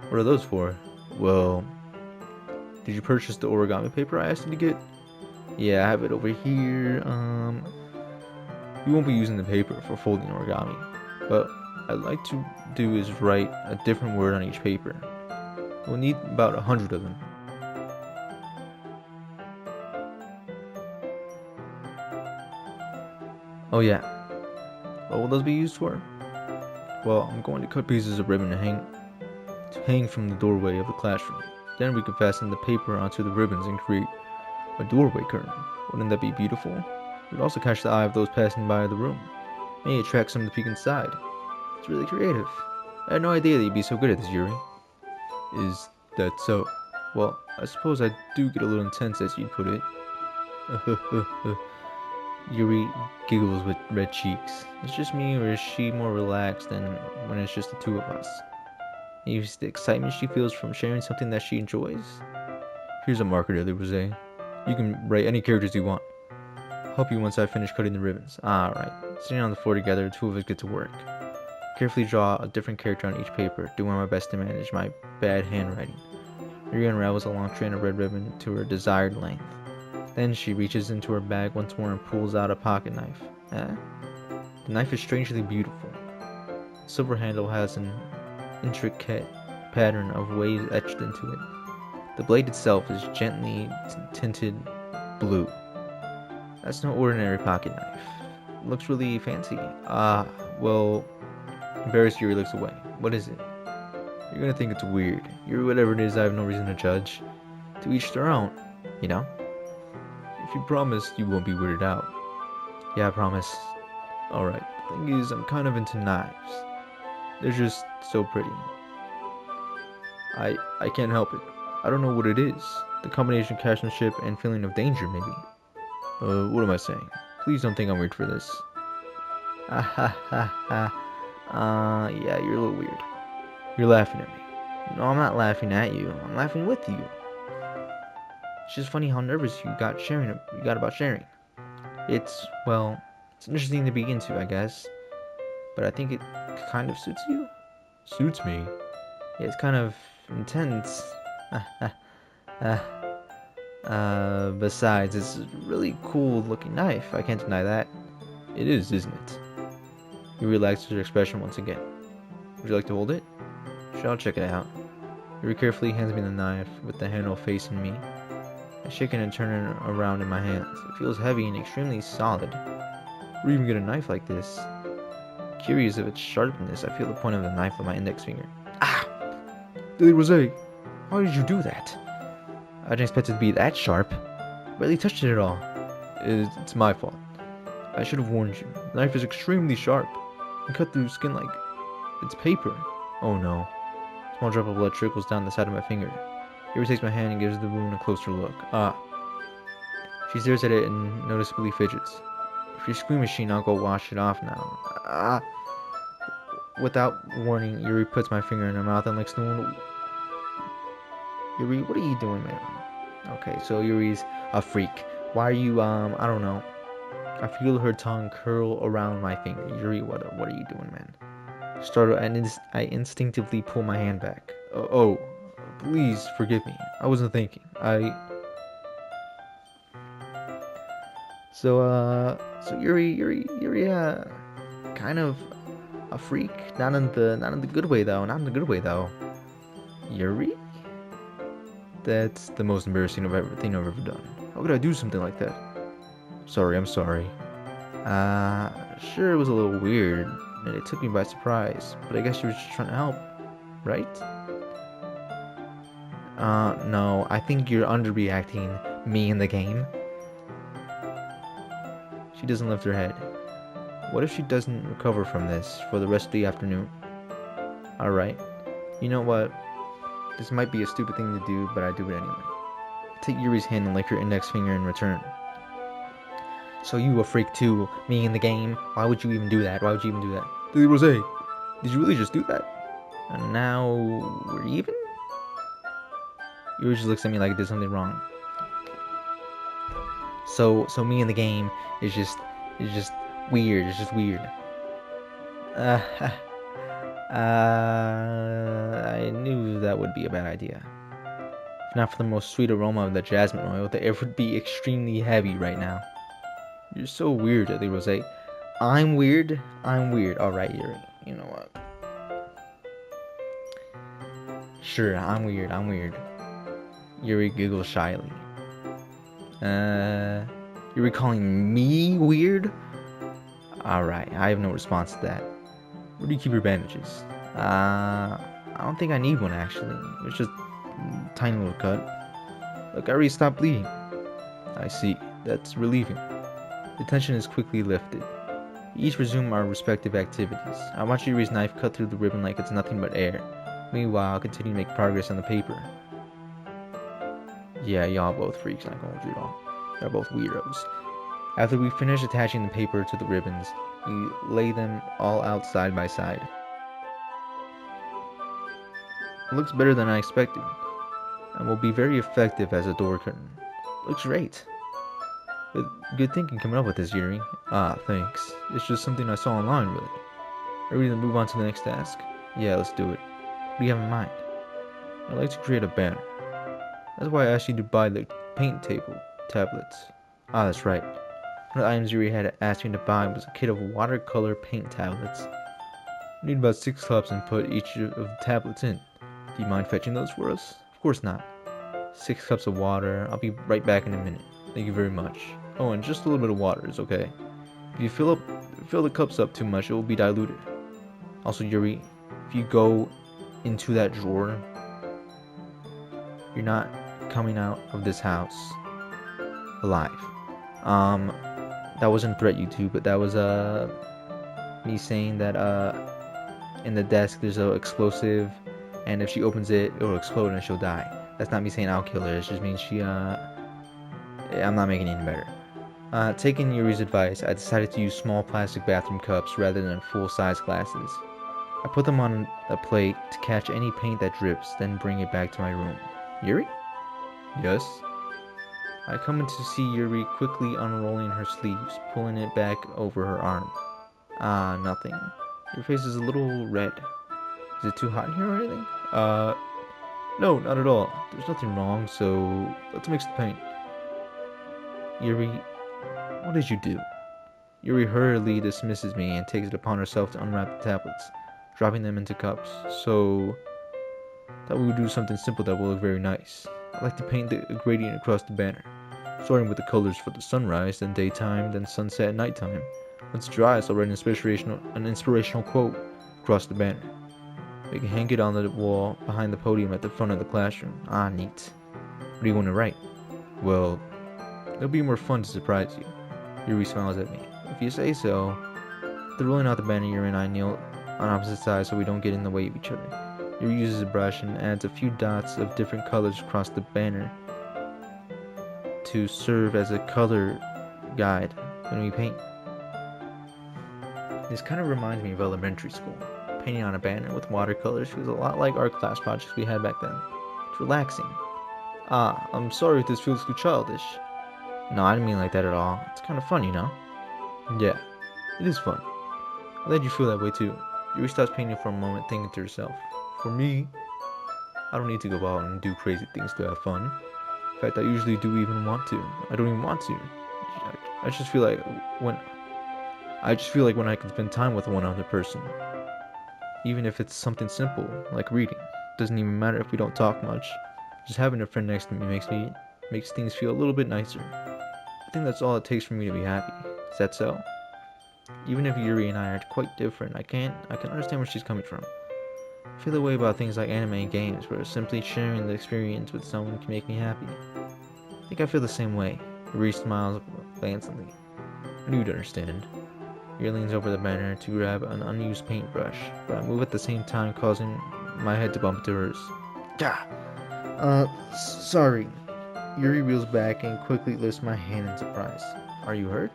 What are those for? Well, did you purchase the origami paper I asked you to get? Yeah, I have it over here. We won't be using the paper for folding origami, but I'd like to do is write a different word on each paper. We'll need about 100 of them. Oh yeah. What will those be used for? Well, I'm going to cut pieces of ribbon to hang from the doorway of the classroom. Then we can fasten the paper onto the ribbons and create a doorway curtain. Wouldn't that be beautiful? It would also catch the eye of those passing by the room. May attract some to peek inside. It's really creative. I had no idea that you'd be so good at this, Yuri. Is that so? Well, I suppose I do get a little intense, as you'd put it. Yuri giggles with red cheeks. It's just me, or is she more relaxed than when it's just the two of us? Maybe it's the excitement she feels from sharing something that she enjoys? Here's a marker, Rose. You can write any characters you want. I'll help you once I finish cutting the ribbons. Alright. Sitting on the floor together, the two of us get to work. Carefully draw a different character on each paper, doing my best to manage my bad handwriting. Yuri unravels a long strand of red ribbon to her desired length. Then she reaches into her bag once more and pulls out a pocket knife. The knife is strangely beautiful. The silver handle has an intricate pattern of waves etched into it. The blade itself is gently tinted blue. That's no ordinary pocket knife. It looks really fancy. Well, embarrassed, Yuri looks away. What is it? You're gonna think it's weird. Yuri, whatever it is, I have no reason to judge. To each their own, you know? If you promise, you won't be weirded out. Yeah, I promise. Alright, the thing is, I'm kind of into knives. They're just so pretty. I can't help it. I don't know what it is. The combination of craftsmanship and feeling of danger, maybe. What am I saying? Please don't think I'm weird for this. Yeah, you're a little weird. You're laughing at me. No, I'm not laughing at you. I'm laughing with you. It's just funny how nervous you got about sharing. It's interesting to be into, I guess. But I think it kind of suits you. Suits me? Yeah, it's kind of intense. Besides, it's a really cool looking knife. I can't deny that. It is, isn't it? He relaxes her expression once again. Would you like to hold it? Sure, I'll check it out. Yuri carefully hands me the knife with the handle facing me. I shake it and turn it around in my hands. It feels heavy and extremely solid. Where do you even get a knife like this? Curious of its sharpness, I feel the point of the knife with my index finger. Ah! Rose, How did you do that? I didn't expect it to be that sharp. Barely touched it at all. it's my fault. I should have warned you. The knife is extremely sharp. It cut through skin like it's paper. Oh no. A small drop of blood trickles down the side of my finger. Yuri takes my hand and gives the wound a closer look. She stares at it and noticeably fidgets. If you're scream machine, I'll go wash it off now. Without warning, Yuri puts my finger in her mouth and licks the wound. Yuri, what are you doing, man? Okay, so Yuri's a freak. Why are you, I don't know. I feel her tongue curl around my finger. Yuri, what are you doing, man? Startled, I instinctively pull my hand back. Oh, please forgive me. I wasn't thinking. So Yuri, kind of a freak. Not in the good way though. Not in the good way though. Yuri? That's the most embarrassing thing I've ever done. How could I do something like that? I'm sorry. Sure, it was a little weird, and it took me by surprise, but I guess you were just trying to help, right? No, I think you're underreacting. Me in the game. She doesn't lift her head. What if she doesn't recover from this for the rest of the afternoon? Alright. You know what? This might be a stupid thing to do, but I do it anyway. Take Yuri's hand and lick her index finger in return. So you a freak too, me in the game? Why would you even do that? Rose, did you really just do that? And now we're even? Yuri just looks at me like I did something wrong. So me in the game is just weird. It's just weird. I knew that would be a bad idea. If not for the most sweet aroma of the jasmine oil, the air would be extremely heavy right now. You're so weird, Rose. I'm weird? Alright, Yuri. You know what? Sure, I'm weird. Yuri giggles shyly. You're calling me weird? Alright, I have no response to that. Where do you keep your bandages? I don't think I need one actually. It's just a tiny little cut. Look, I already stopped bleeding. I see. That's relieving. The tension is quickly lifted. We each resume our respective activities. I watch Yuri's knife cut through the ribbon like it's nothing but air. Meanwhile, I continue to make progress on the paper. Yeah, y'all both freaks, not gonna hold you at all. Y'all both weirdos. After we finish attaching the paper to the ribbons, we lay them all out side by side. It looks better than I expected. and will be very effective as a door curtain. Looks great. Good thinking coming up with this, Yuri. Ah, thanks. It's just something I saw online, really. Are we gonna move on to the next task? Yeah, let's do it. What do you have in mind? I'd like to create a banner. That's why I asked you to buy the paint table tablets. Ah, that's right. One of the items Yuri had asked me to buy was a kit of watercolor paint tablets. We need about 6 cups and put each of the tablets in. Do you mind fetching those for us? Of course not. 6 cups of water. I'll be right back in a minute. Thank you very much. Oh, and just a little bit of water is okay. If you fill the cups up too much, it will be diluted. Also, Yuri, if you go into that drawer, you're not coming out of this house alive. That wasn't threat, YouTube, but that was me saying that in the desk there's an explosive, and if she opens it, it'll explode and she'll die. That's not me saying I'll kill her. It just means I'm not making it any better. Taking Yuri's advice, I decided to use small plastic bathroom cups rather than full-size glasses. I put them on a plate to catch any paint that drips, then bring it back to my room. Yuri? Yes? I come in to see Yuri quickly unrolling her sleeves, pulling it back over her arm. Ah, nothing. Your face is a little red. Is it too hot in here or anything? No, not at all. There's nothing wrong, so let's mix the paint. Yuri, what did you do? Yuri hurriedly dismisses me and takes it upon herself to unwrap the tablets, dropping them into cups. So, thought we would do something simple that will look very nice. I'd like to paint the gradient across the banner, starting with the colors for the sunrise, then daytime, then sunset and nighttime. Once it dries, I'll write an inspirational quote across the banner. We can hang it on the wall behind the podium at the front of the classroom. Ah, neat. What do you want to write? Well, it'll be more fun to surprise you. Yuri smiles at me. If you say so. After rolling out the banner, Yuri and I kneel on opposite sides so we don't get in the way of each other. Yuri uses a brush and adds a few dots of different colors across the banner to serve as a color guide when we paint. This kind of reminds me of elementary school. Painting on a banner with watercolors feels a lot like art class projects we had back then. It's relaxing. Ah, I'm sorry if this feels too childish. No, I didn't mean like that at all. It's kind of fun, you know? Yeah, it is fun. I'm glad you feel that way too. Yuri stops painting for a moment, thinking to herself. For me, I don't need to go out and do crazy things to have fun. In fact, I usually do even want to. I don't even want to. I just feel like when I can spend time with one other person, even if it's something simple like reading. Doesn't even matter if we don't talk much. Just having a friend next to me makes things feel a little bit nicer. I think that's all it takes for me to be happy. Is that so? Even if Yuri and I are quite different, I can understand where she's coming from. I feel the way about things like anime and games, where simply sharing the experience with someone can make me happy. I think I feel the same way. Yuri smiles glancingly. I knew you'd understand. Yuri leans over the banner to grab an unused paintbrush, but I move at the same time, causing my head to bump into hers. Gah! Sorry. Yuri reels back and quickly lifts my hand in surprise. Are you hurt?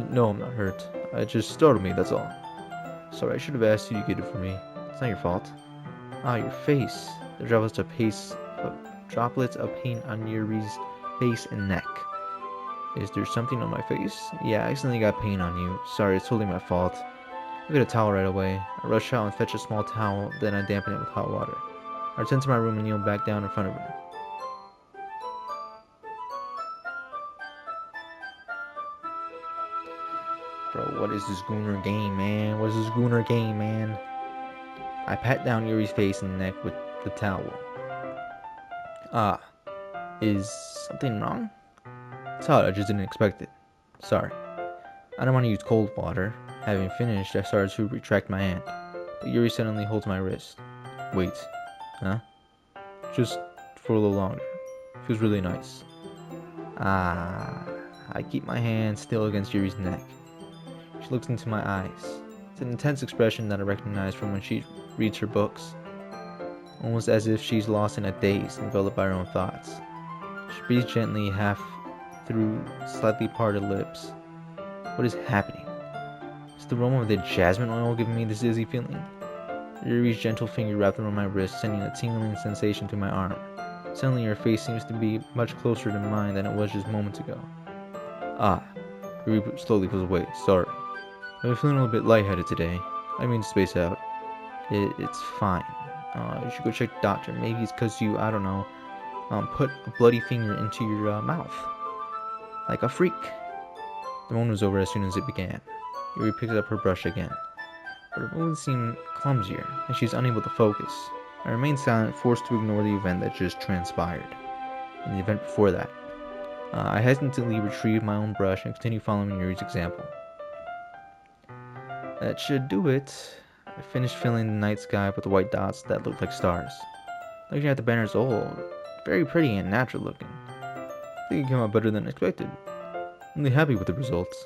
No, I'm not hurt. It just startled me, that's all. Sorry, I should have asked you to get it for me. It's not your fault. Ah, your face. The droplets of paint on Yuri's face and neck. Is there something on my face? Yeah, I accidentally got paint on you. Sorry, it's totally my fault. I get a towel right away. I rush out and fetch a small towel, then I dampen it with hot water. I return to my room and kneel back down in front of her. Bro, what is this Gooner game, man? What is this Gooner game, man? I pat down Yuri's face and neck with the towel. Ah, is something wrong? It's hot, I just didn't expect it. Sorry. I don't want to use cold water. Having finished, I started to retract my hand, but Yuri suddenly holds my wrist. Wait, huh? Just for a little longer. Feels really nice. Ah, I keep my hand still against Yuri's neck. She looks into my eyes. It's an intense expression that I recognize from when she reads her books. Almost as if she's lost in a daze, enveloped by her own thoughts. She breathes gently, half through slightly parted lips. What is happening? Is the aroma of the jasmine oil giving me this dizzy feeling? Yuri's gentle finger wrapped around my wrist, sending a tingling sensation to my arm. Suddenly her face seems to be much closer to mine than it was just moments ago. Ah, Yuri slowly pulls away. Sorry. I'm feeling a little bit lightheaded today. I mean to space out. It's fine. You should go check the doctor. Maybe it's because you, I don't know, put a bloody finger into your mouth. Like a freak. The moment was over as soon as it began. Yuri picked up her brush again. But her movements seemed clumsier, and she was unable to focus. I remained silent, forced to ignore the event that just transpired. And the event before that. I hesitantly retrieved my own brush and continued following Yuri's example. That should do it. I finished filling the night sky with the white dots that looked like stars. Looking at the banner as a whole, very pretty and natural looking. I think it came out better than expected. I'm really happy with the results.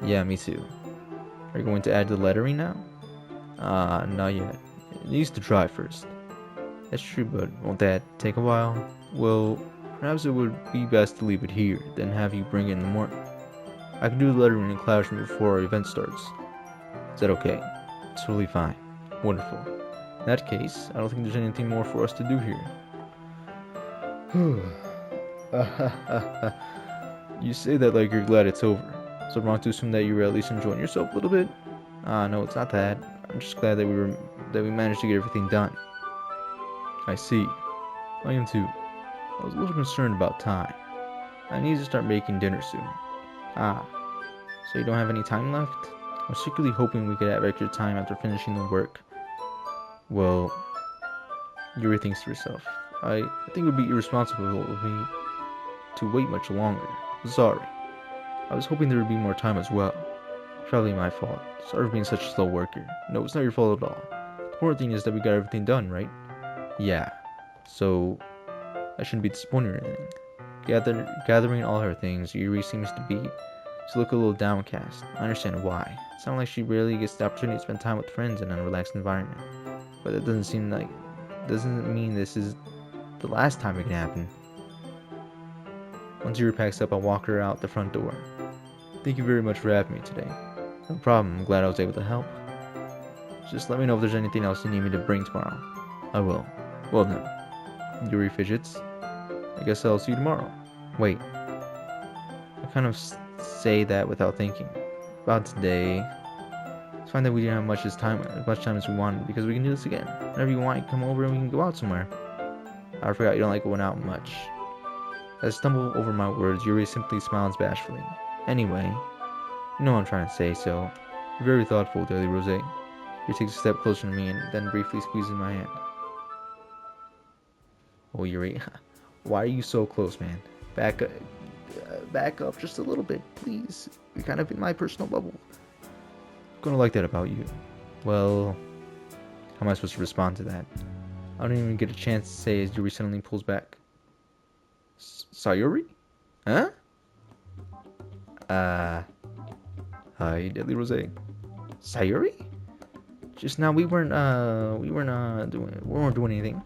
Yeah, me too. Are you going to add the lettering now? Not yet. It needs to dry first. That's true, but won't that take a while? Well, perhaps it would be best to leave it here, then have you bring it in the morning. I can do the lettering in the classroom before our event starts. Is that okay? It's totally fine. Wonderful. In that case, I don't think there's anything more for us to do here. You say that like you're glad it's over. So wrong to assume that you were at least enjoying yourself a little bit? No, it's not that. I'm just glad that we managed to get everything done. I see. I am too. I was a little concerned about time. I need to start making dinner soon. So you don't have any time left? I was secretly hoping we could have extra time after finishing the work. Well, Yuri thinks to herself. I think it would be irresponsible of me to wait much longer. Sorry. I was hoping there would be more time as well. Probably my fault. Sorry for being such a slow worker. No, it's not your fault at all. The important thing is that we got everything done, right? Yeah. So, I shouldn't be disappointed or anything. Gathering all her things, Yuri seems to look a little downcast. I understand why. It sounds like she rarely gets the opportunity to spend time with friends in a relaxed environment. But it doesn't mean this is the last time it can happen. Once Yuri packs up, I'll walk her out the front door. Thank you very much for having me today. No problem, I'm glad I was able to help. Just let me know if there's anything else you need me to bring tomorrow. I will. Well then. Yuri fidgets. I guess I'll see you tomorrow. Wait. I kind of say that without thinking. About today. It's fine that we didn't have as much time as we wanted, because we can do this again. Whenever you want, you can come over and we can go out somewhere. I forgot you don't like going out much. As I stumble over my words, Yuri simply smiles bashfully. Anyway, you know what I'm trying to say, so you're very thoughtful, Daily Rose. He takes a step closer to me and then briefly squeezes my hand. Oh, Yuri, why are you so close, man? Back up just a little bit, please. You're kind of in my personal bubble. I'm gonna like that about you. Well, how am I supposed to respond to that? I don't even get a chance to say as Yuri suddenly pulls back. Sayuri? Huh? Hi, Deadly Rose. Sayuri? Just now we weren't doing anything.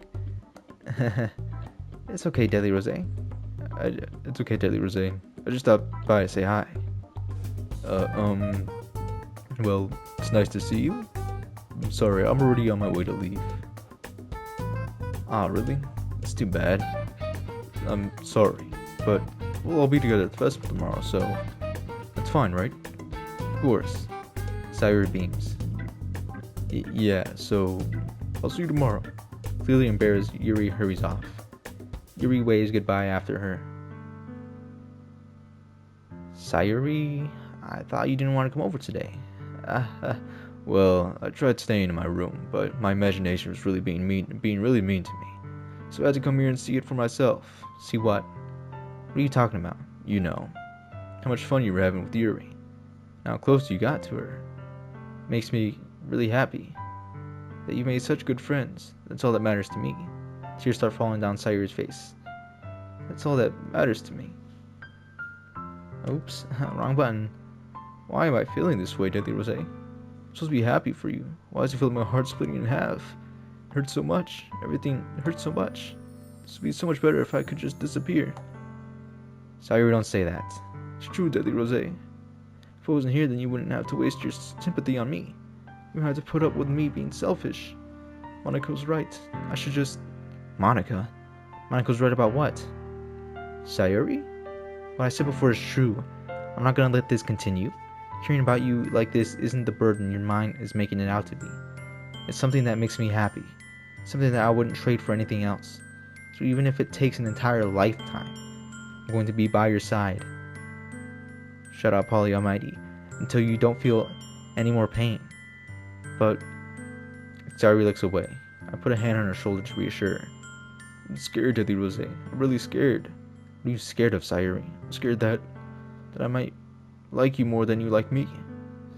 It's okay, Deadly Rose. It's okay, Deadly Rose. I just stopped by to say hi. Well, it's nice to see you. I'm sorry, I'm already on my way to leave. Ah, really? It's too bad. I'm sorry, but we'll all be together at the festival tomorrow, so that's fine, right? Of course. Sayuri beams. Yeah, so I'll see you tomorrow. Clearly embarrassed, Yuri hurries off. Yuri waves goodbye after her. Sayuri, I thought you didn't want to come over today. Well, I tried staying in my room, but my imagination was really being really mean to me. So I had to come here and see it for myself. See what? What are you talking about? You know. How much fun you were having with Yuri. How close you got to her. Makes me really happy. That you made such good friends. That's all that matters to me. Tears start falling down Sayuri's face. That's all that matters to me. Oops, wrong button. Why am I feeling this way, Deadly Rose? I'm supposed to be happy for you. Why does it feel like my heart splitting in half? It hurts so much. Everything hurts so much. This would be so much better if I could just disappear. Sayuri, don't say that. It's true, Deadly Rose. If I wasn't here, then you wouldn't have to waste your sympathy on me. You wouldn't have to put up with me being selfish. Monica was right. I should just... Monica? Monaco's right about what? Sayuri? What I said before is true. I'm not gonna let this continue. Hearing about you like this isn't the burden your mind is making it out to be. It's something that makes me happy. Something that I wouldn't trade for anything else. So even if it takes an entire lifetime, I'm going to be by your side. Shut up, Holy Almighty, until you don't feel any more pain. But Sayuri looks away. I put a hand on her shoulder to reassure her. I'm scared, Daddy Rose. I'm really scared. What are you scared of, Sayuri? I'm scared that I might like you more than you like me.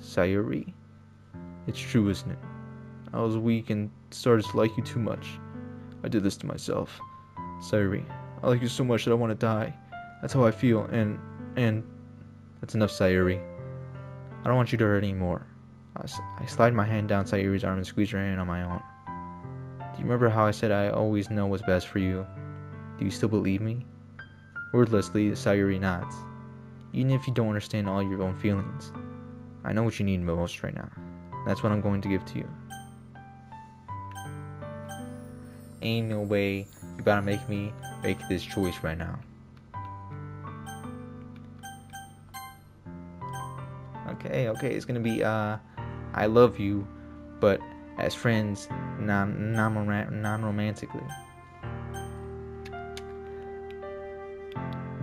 Sayuri. It's true, isn't it? I was weak and started to like you too much. I did this to myself. Sayuri, I like you so much that I want to die. That's how I feel, and that's enough, Sayuri. I don't want you to hurt anymore. I slide my hand down Sayuri's arm and squeeze her hand on my own. Do you remember how I said I always know what's best for you? Do you still believe me? Wordlessly, Sayuri nods. Even if you don't understand all your own feelings, I know what you need most right now. That's what I'm going to give to you. Ain't no way you gotta make me make this choice right now. Okay, it's gonna be I love you, but as friends, non-romantically.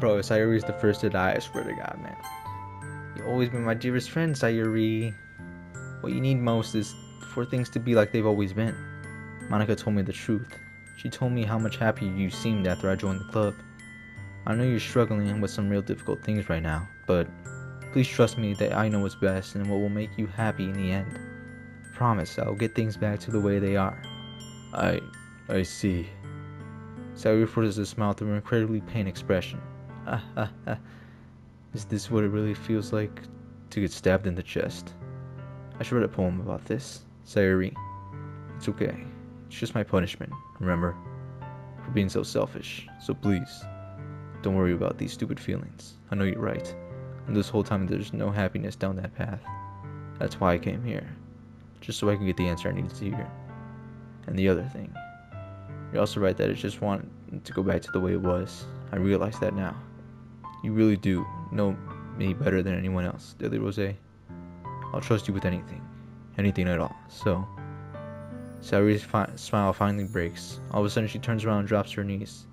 Bro, Sayuri's the first to die, I swear to God, man. You've always been my dearest friend, Sayuri. What you need most is for things to be like they've always been. Monica told me the truth. She told me how much happier you seemed after I joined the club. I know you're struggling with some real difficult things right now, but please trust me that I know what's best and what will make you happy in the end. I promise I'll get things back to the way they are. I see. Sayuri forces a smile through an incredibly pained expression. Is this what it really feels like to get stabbed in the chest? I should write a poem about this. Sayuri, it's okay. It's just my punishment, remember? For being so selfish. So please, don't worry about these stupid feelings. I know you're right. And this whole time there's no happiness down that path. That's why I came here. Just so I can get the answer I needed to hear. And the other thing. You're also right that I just want to go back to the way it was. I realize that now. You really do know me better than anyone else, Deadly Rose. I'll trust you with anything. Anything at all. So, Sayuri's smile finally breaks. All of a sudden she turns around and drops to her knees.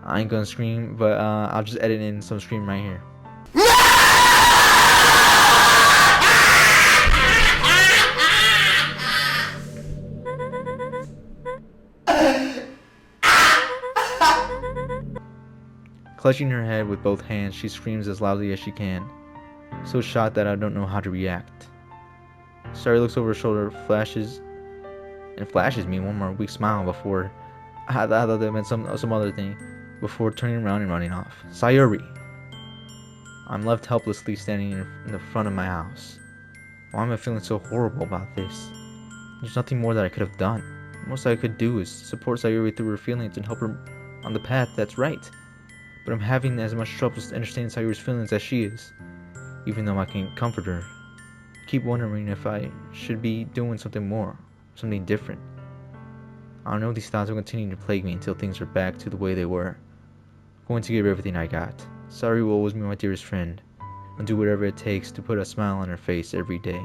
I ain't gonna scream, but I'll just edit in some scream right here. Clutching her head with both hands, she screams as loudly as she can. So shocked that I don't know how to react. Sayuri looks over her shoulder, flashes me one more weak smile before I thought that meant some other thing, before turning around and running off. Sayuri! I'm left helplessly standing in the front of my house. Why am I feeling so horrible about this? There's nothing more that I could have done. The most I could do is support Sayuri through her feelings and help her on the path that's right. But I'm having as much trouble understanding Sayuri's feelings as she is. Even though I can comfort her, I keep wondering if I should be doing something more, something different. I know these thoughts will continue to plague me until things are back to the way they were. I'm going to give everything I got. Sayuri will always be my dearest friend. I'll do whatever it takes to put a smile on her face every day.